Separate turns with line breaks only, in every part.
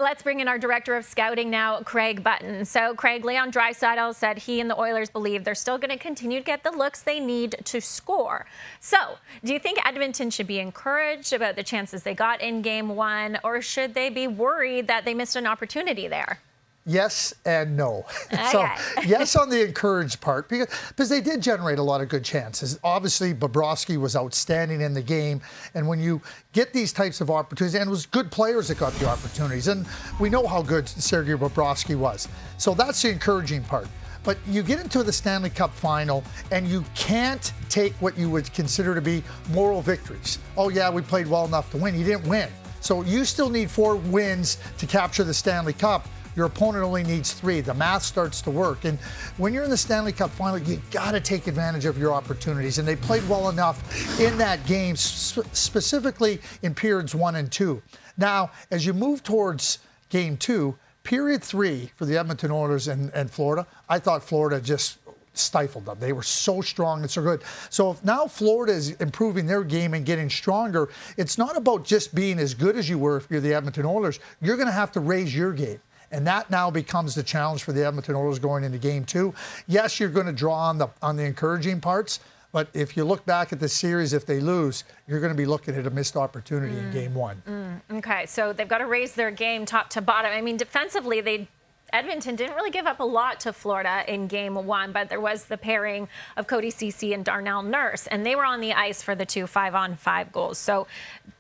Let's bring in our director of scouting now, Craig Button. So, Craig, Leon Draisaitl said he and the Oilers believe they're still going to continue to get the looks they need to score. So, do you think Edmonton should be encouraged about the chances they got in Game 1, or should they be worried that they missed an opportunity there?
Yes and no.
Okay.
So, yes on the encouraged part, because they did generate a lot of good chances. Obviously, Bobrovsky was outstanding in the game. And when you get these types of opportunities, and it was good players that got the opportunities, and we know how good Sergei Bobrovsky was. So that's the encouraging part. But you get into the Stanley Cup Final, and you can't take what you would consider to be moral victories. Oh, yeah, we played well enough to win. You didn't win. So you still need 4 wins to capture the Stanley Cup. Your opponent only needs 3. The math starts to work. And when you're in the Stanley Cup Final, you got to take advantage of your opportunities. And they played well enough in that game, specifically in periods 1 and 2. Now, as you move towards Game 2, period 3 for the Edmonton Oilers and Florida, I thought Florida just stifled them. They were so strong and so good. So if now Florida is improving their game and getting stronger, it's not about just being as good as you were if you're the Edmonton Oilers. You're going to have to raise your game. And that now becomes the challenge for the Edmonton Oilers going into Game 2. Yes, you're going to draw on the encouraging parts, but if you look back at the series, if they lose, you're going to be looking at a missed opportunity in Game 1.
Okay, so they've got to raise their game top to bottom. I mean, defensively, Edmonton didn't really give up a lot to Florida in Game 1, but there was the pairing of Cody, Ceci, and Darnell Nurse, and they were on the ice for the 2 5-on-5 goals. So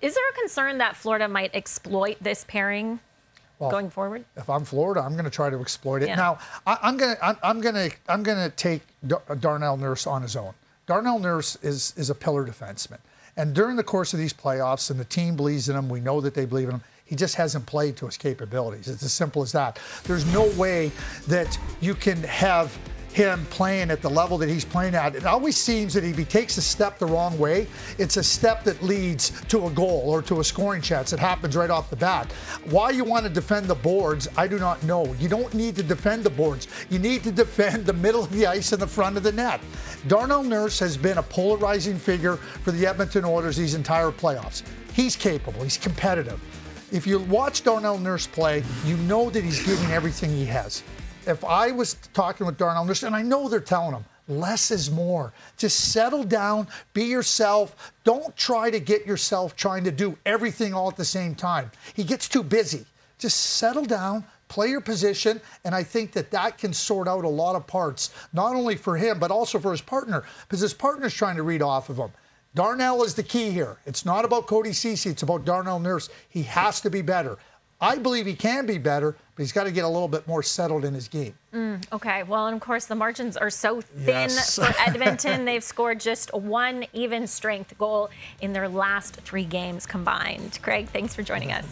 is there a concern that Florida might exploit this pairing? Well, going forward,
if I'm Florida, I'm going to try to exploit it. Yeah. Now, I'm going to take Darnell Nurse on his own. Darnell Nurse is a pillar defenseman, and during the course of these playoffs, and the team believes in him, we know that they believe in him. He just hasn't played to his capabilities. It's as simple as that. There's no way that you can have him playing at the level that he's playing at. It always seems that if he takes a step the wrong way, it's a step that leads to a goal or to a scoring chance. It happens right off the bat. Why you want to defend the boards, I do not know. You don't need to defend the boards. You need to defend the middle of the ice and the front of the net. Darnell Nurse has been a polarizing figure for the Edmonton Oilers these entire playoffs. He's capable. He's competitive. If you watch Darnell Nurse play, you know that he's giving everything he has. If I was talking with Darnell Nurse, and I know they're telling him, less is more. Just settle down, be yourself. Don't try to get yourself trying to do everything all at the same time. He gets too busy. Just settle down, play your position, and I think that can sort out a lot of parts, not only for him, but also for his partner, because his partner's trying to read off of him. Darnell is the key here. It's not about Cody Ceci, it's about Darnell Nurse. He has to be better. I believe he can be better, but he's got to get a little bit more settled in his game.
Okay, well, and of course, the margins are so thin for Edmonton. They've scored just 1 even strength goal in their last 3 games combined. Craig, thanks for joining us.